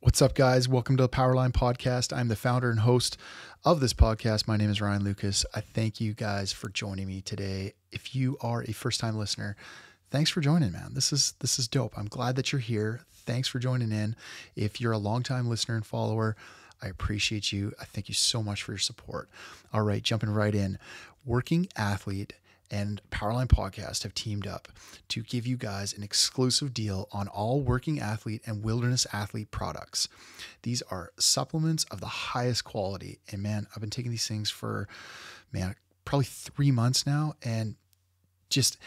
What's up, guys? Welcome to the Powerline Podcast. I'm the founder and host of this podcast. My name is Ryan Lucas. I thank you guys for joining me today. If you are a first-time listener, thanks for joining, man. This is dope. I'm glad that you're here. Thanks for joining in. If you're a long-time listener and follower, I appreciate you. I thank you so much for your support. All right, jumping right in. Working Athlete and Powerline Podcast have teamed up to give you guys an exclusive deal on all Working Athlete and Wilderness Athlete products. These are supplements of the highest quality. And man, I've been taking these things for, probably 3 months now. And just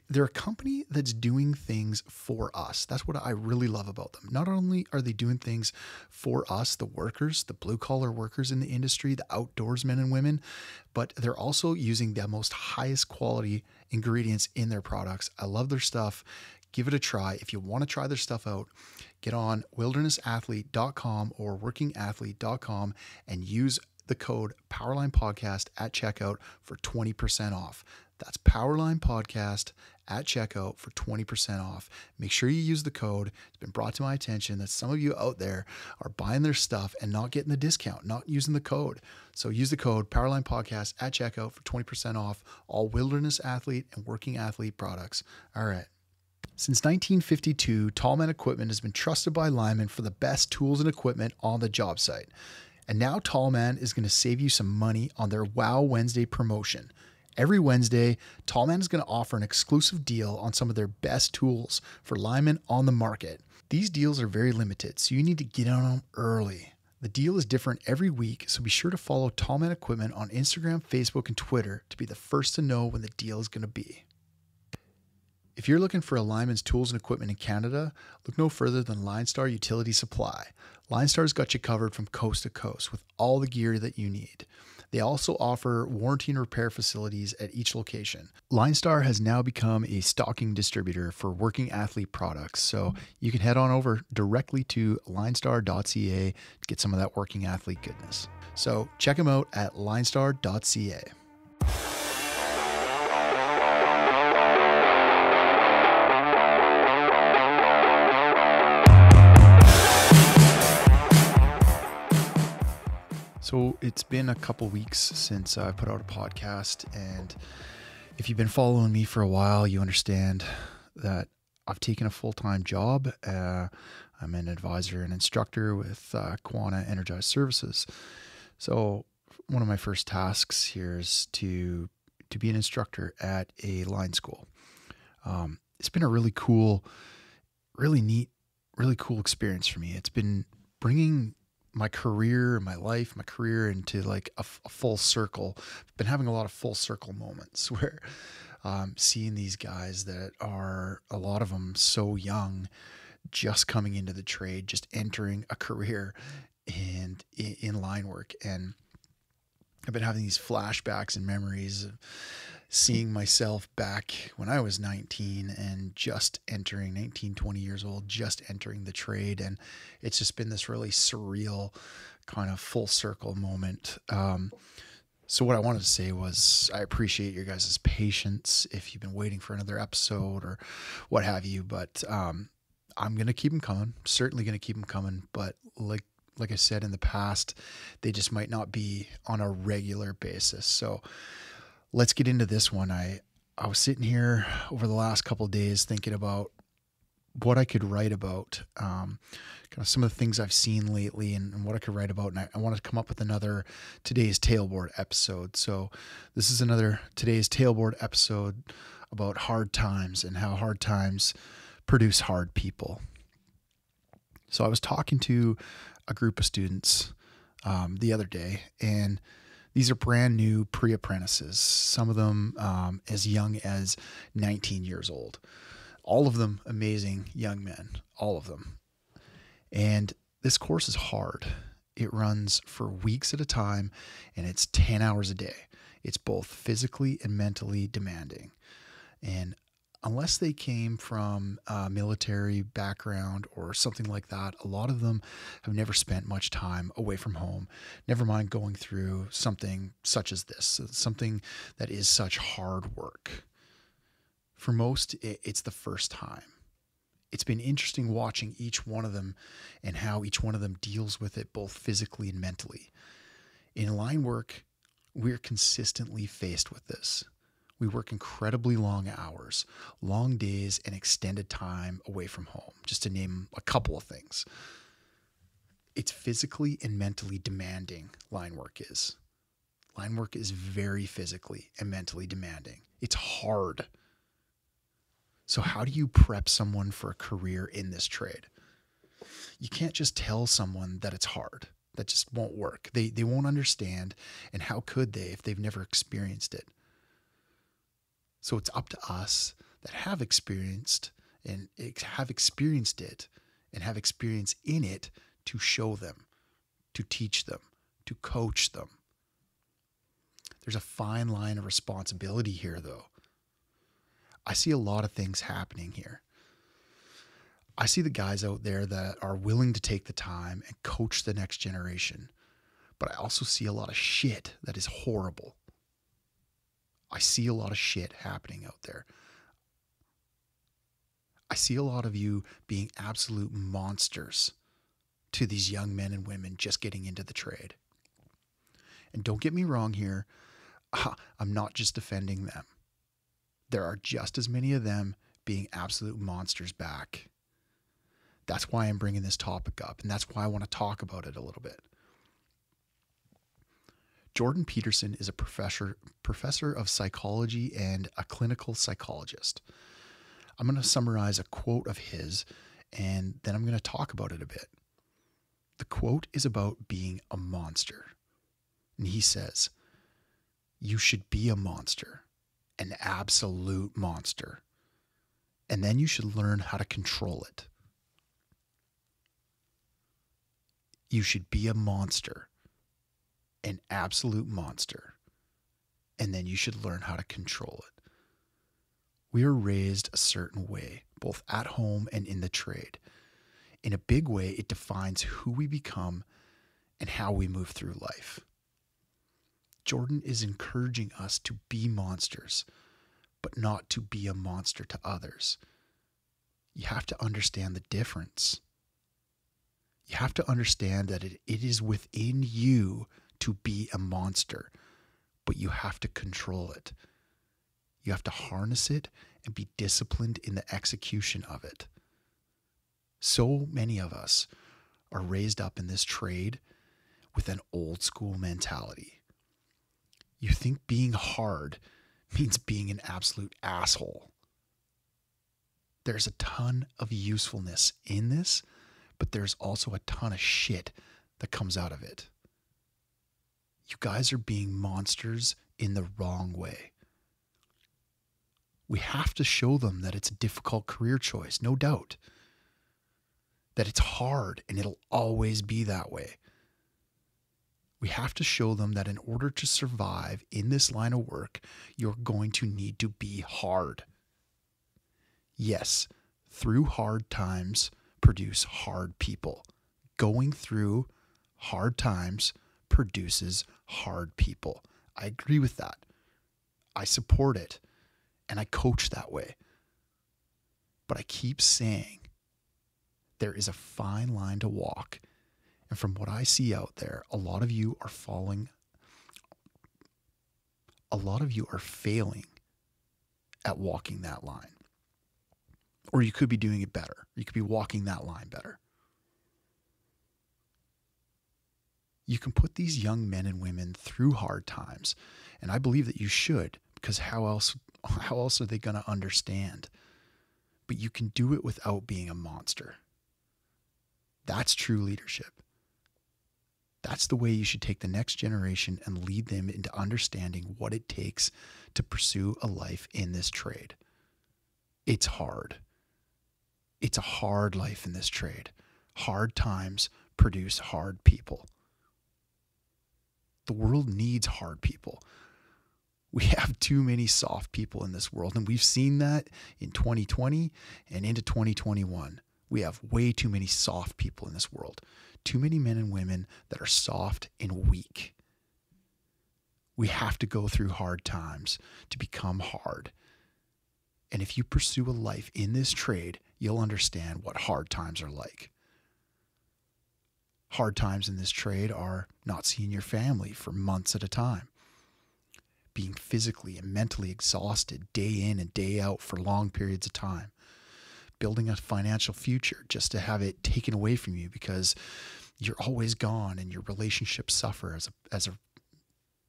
they're a company that's doing things for us. That's what I really love about them. Not only are they doing things for us, the workers, the blue collar workers in the industry, the outdoors men and women, but they're also using the most highest quality ingredients in their products. I love their stuff. Give it a try. If you want to try their stuff out, get on wildernessathlete.com or workingathlete.com and use the code Powerline Podcast at checkout for 20% off. That's Powerline Podcast at checkout for 20% off. Make sure you use the code. It's been brought to my attention that some of you out there are buying their stuff and not getting the discount, not using the code. So use the code Powerline Podcast at checkout for 20% off all Wilderness Athlete and Working Athlete products. All right. Since 1952, Tallman Equipment has been trusted by linemen for the best tools and equipment on the job site. And now Tallman is going to save you some money on their Wow Wednesday promotion. Every Wednesday, Tallman is going to offer an exclusive deal on some of their best tools for linemen on the market. These deals are very limited, so you need to get on them early. The deal is different every week, so be sure to follow Tallman Equipment on Instagram, Facebook, and Twitter to be the first to know when the deal is going to be. If you're looking for a lineman's tools and equipment in Canada, look no further than LineStar Utility Supply. LineStar's got you covered from coast to coast with all the gear that you need. They also offer warranty and repair facilities at each location. LineStar has now become a stocking distributor for Working Athlete products, so you can head on over directly to linestar.ca to get some of that Working Athlete goodness. So check them out at linestar.ca. So it's been a couple weeks since I put out a podcast, and if you've been following me for a while, you understand that I've taken a full-time job. I'm an advisor and instructor with Quanta Energized Services. So one of my first tasks here is to be an instructor at a line school. It's been a really cool, really neat, really cool experience for me. It's been bringing my career, my life, my career into like a full circle. I've been having a lot of full circle moments where seeing these guys that are, a lot of them so young, just coming into the trade, just entering a career and in line work. And I've been having these flashbacks and memories of seeing myself back when I was 19 and just entering 19, 20 years old, just entering the trade. And it's just been this really surreal kind of full circle moment. So what I wanted to say was I appreciate your guys' patience if you've been waiting for another episode or what have you, but I'm going to keep them coming, certainly going to keep them coming. But like I said in the past, they just might not be on a regular basis. So let's get into this one. I was sitting here over the last couple of days thinking about what I could write about, kind of some of the things I've seen lately and what I could write about. And I wanted to come up with another Today's Tailboard episode. So this is another Today's Tailboard episode about hard times and how hard times produce hard people. So I was talking to a group of students the other day, and these are brand new pre-apprentices, some of them as young as 19 years old. All of them amazing young men, all of them. And this course is hard. It runs for weeks at a time, and it's 10 hours a day. It's both physically and mentally demanding. And unless they came from a military background or something like that, a lot of them have never spent much time away from home, never mind going through something such as this, something that is such hard work. For most, it's the first time. It's been interesting watching each one of them and how each one of them deals with it both physically and mentally. In line work, we're consistently faced with this. We work incredibly long hours, long days, and extended time away from home, just to name a couple of things. It's physically and mentally demanding, line work is. Line work is very physically and mentally demanding. It's hard. So how do you prep someone for a career in this trade? You can't just tell someone that it's hard. That just won't work. They won't understand, and how could they if they've never experienced it? So it's up to us that have experienced it and have experience in it to show them, to teach them, to coach them. There's a fine line of responsibility here, though. I see a lot of things happening here. I see the guys out there that are willing to take the time and coach the next generation, but I also see a lot of shit that is horrible. I see a lot of shit happening out there. I see a lot of you being absolute monsters to these young men and women just getting into the trade. And don't get me wrong here, I'm not just defending them. There are just as many of them being absolute monsters back. That's why I'm bringing this topic up, and that's why I want to talk about it a little bit. Jordan Peterson is a professor of psychology and a clinical psychologist. I'm going to summarize a quote of his, and then I'm going to talk about it a bit. The quote is about being a monster. And he says, "You should be a monster, an absolute monster. And then you should learn how to control it." You should be a monster, an absolute monster, and then you should learn how to control it. We are raised a certain way, both at home and in the trade. In a big way, it defines who we become and how we move through life. Jordan is encouraging us to be monsters, but not to be a monster to others. You have to understand the difference. You have to understand that it is within you to be a monster, but you have to control it. You have to harness it and be disciplined in the execution of it. So many of us are raised up in this trade with an old school mentality. You think being hard means being an absolute asshole. There's a ton of usefulness in this, but there's also a ton of shit that comes out of it. You guys are being monsters in the wrong way. We have to show them that it's a difficult career choice, no doubt. That it's hard and it'll always be that way. We have to show them that in order to survive in this line of work, you're going to need to be hard. Yes, through hard times produce hard people. Going through hard times produces hard people. I agree with that. I support it. And I coach that way. But I keep saying there is a fine line to walk. And from what I see out there, a lot of you are failing at walking that line. Or you could be doing it better. You could be walking that line better. You can put these young men and women through hard times. And I believe that you should, because how else are they going to understand? But you can do it without being a monster. That's true leadership. That's the way you should take the next generation and lead them into understanding what it takes to pursue a life in this trade. It's hard. It's a hard life in this trade. Hard times produce hard people. The world needs hard people. We have too many soft people in this world, and we've seen that in 2020 and into 2021. We have way too many soft people in this world. Too many men and women that are soft and weak. We have to go through hard times to become hard. And if you pursue a life in this trade, you'll understand what hard times are like. Hard times in this trade are not seeing your family for months at a time, being physically and mentally exhausted day in and day out for long periods of time, building a financial future just to have it taken away from you because you're always gone and your relationships suffer as a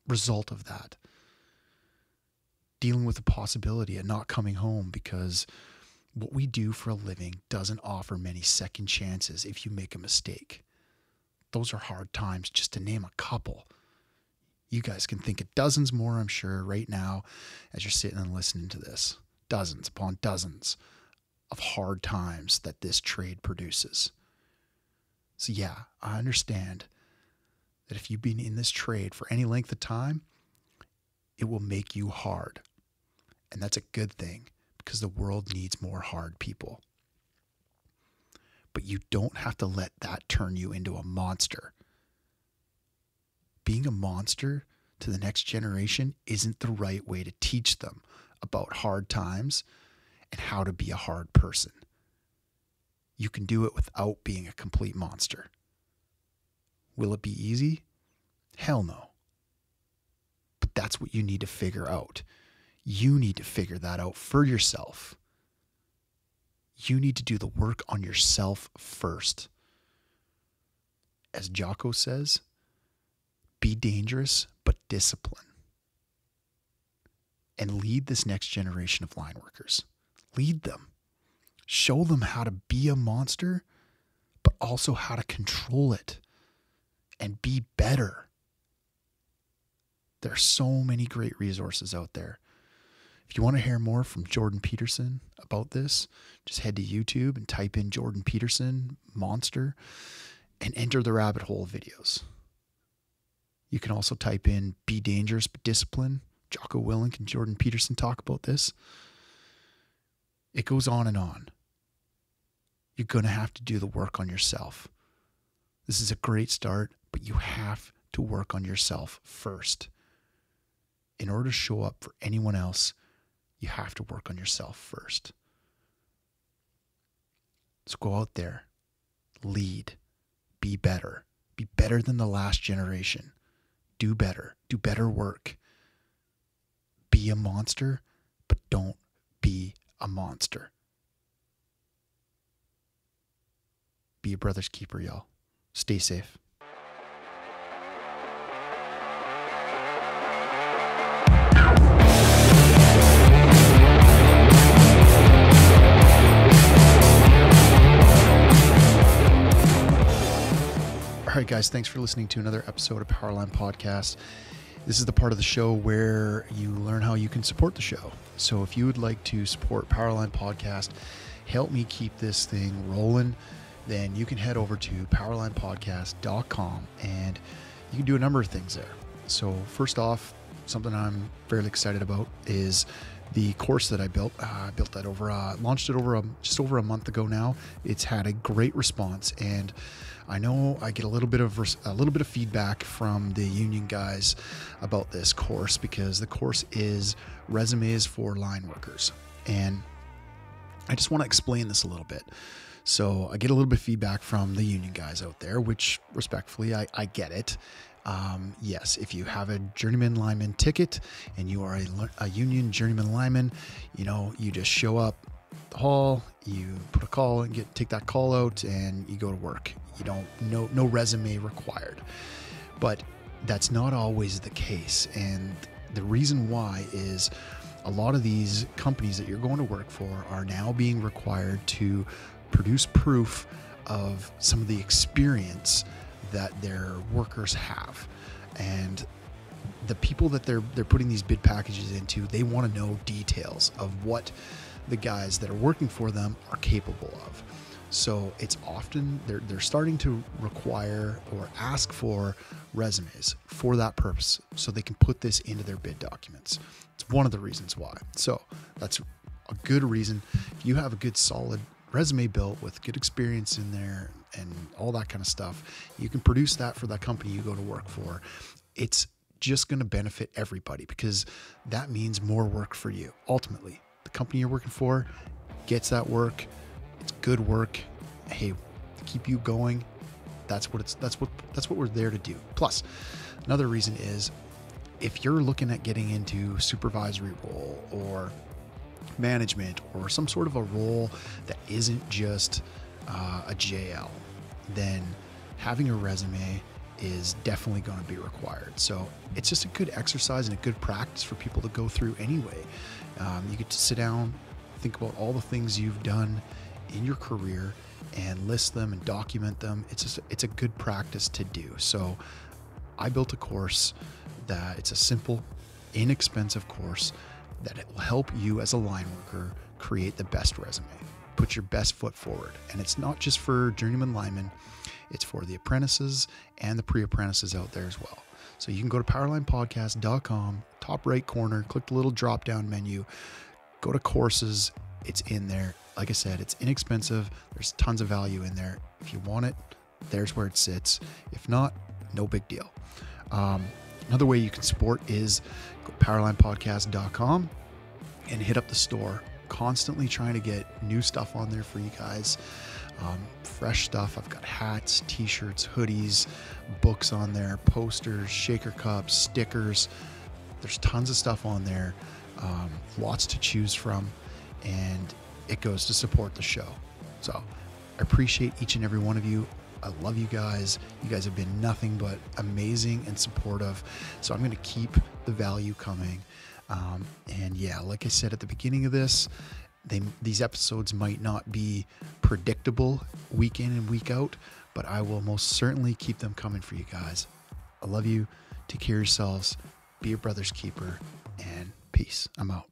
result of that. Dealing with the possibility of not coming home because what we do for a living doesn't offer many second chances if you make a mistake. Those are hard times, just to name a couple. You guys can think of dozens more, I'm sure, right now as you're sitting and listening to this. Dozens upon dozens of hard times that this trade produces. So yeah, I understand that if you've been in this trade for any length of time, it will make you hard. And that's a good thing because the world needs more hard people. But you don't have to let that turn you into a monster. Being a monster to the next generation isn't the right way to teach them about hard times and how to be a hard person. You can do it without being a complete monster. Will it be easy? Hell no. But that's what you need to figure out. You need to figure that out for yourself. You need to do the work on yourself first. As Jocko says, be dangerous, but discipline. And lead this next generation of line workers. Lead them. Show them how to be a monster, but also how to control it and be better. There are so many great resources out there. If you want to hear more from Jordan Peterson about this, just head to YouTube and type in Jordan Peterson Monster and enter the rabbit hole of videos. You can also type in Be Dangerous but Discipline. Jocko Willink and Jordan Peterson talk about this. It goes on and on. You're going to have to do the work on yourself. This is a great start, but you have to work on yourself first. In order to show up for anyone else, you have to work on yourself first. So go out there, lead, be better than the last generation. Do better work. Be a monster, but don't be a monster. Be a brother's keeper, y'all. Stay safe. All right, guys, thanks for listening to another episode of Powerline Podcast. This is the part of the show where you learn how you can support the show. So if you would like to support Powerline Podcast, help me keep this thing rolling, then you can head over to powerlinepodcast.com and you can do a number of things there. So first off, something I'm fairly excited about is the course that I built. I built that launched it just over a month ago now. It's had a great response, and I know I get a little bit of feedback from the union guys about this course because the course is resumes for line workers, and I just want to explain this a little bit. So I get a little bit of feedback from the union guys out there, which respectfully, I get it. Yes, if you have a journeyman lineman ticket and you are a union journeyman lineman, you just show up the hall, you put a call and take that call out and you go to work. You don't, no resume required, but that's not always the case. And the reason why is a lot of these companies that you're going to work for are now being required to produce proof of some of the experience that their workers have. And the people that they're putting these bid packages into, they want to know details of what the guys that are working for them are capable of. So it's often they're starting to require or ask for resumes for that purpose so they can put this into their bid documents. It's one of the reasons why. So that's a good reason. If you have a good solid resume built with good experience in there and all that kind of stuff, you can produce that for that company you go to work for. It's just going to benefit everybody because that means more work for you. Ultimately, the company you're working for gets that work. It's good work. Hey, to keep you going. That's what we're there to do. Plus, another reason is if you're looking at getting into supervisory role or management or some sort of a role that isn't just a JL, then having a resume is definitely going to be required. So it's just a good exercise and a good practice for people to go through anyway. You get to sit down, think about all the things you've done in your career and list them and document them. It's a good practice to do. So I built a course that it's a simple, inexpensive course that it will help you as a line worker create the best resume, put your best foot forward. And it's not just for journeyman linemen, it's for the apprentices and the pre-apprentices out there as well. So you can go to powerlinepodcast.com, top right corner, click the little drop down menu, go to courses. It's in there. Like I said, it's inexpensive. There's tons of value in there. If you want it, there's where it sits. If not, no big deal. Another way you can support is go to powerlinepodcast.com and hit up the store. Constantly trying to get new stuff on there for you guys. Fresh stuff. I've got hats, t-shirts, hoodies, books on there, posters, shaker cups, stickers. There's tons of stuff on there. Lots to choose from, and it goes to support the show. So I appreciate each and every one of you. I love you guys. You guys have been nothing but amazing and supportive. So I'm going to keep the value coming. And yeah, like I said at the beginning of this, these episodes might not be predictable week in and week out, but I will most certainly keep them coming for you guys. I love you. Take care of yourselves. Be your brother's keeper, and peace. I'm out.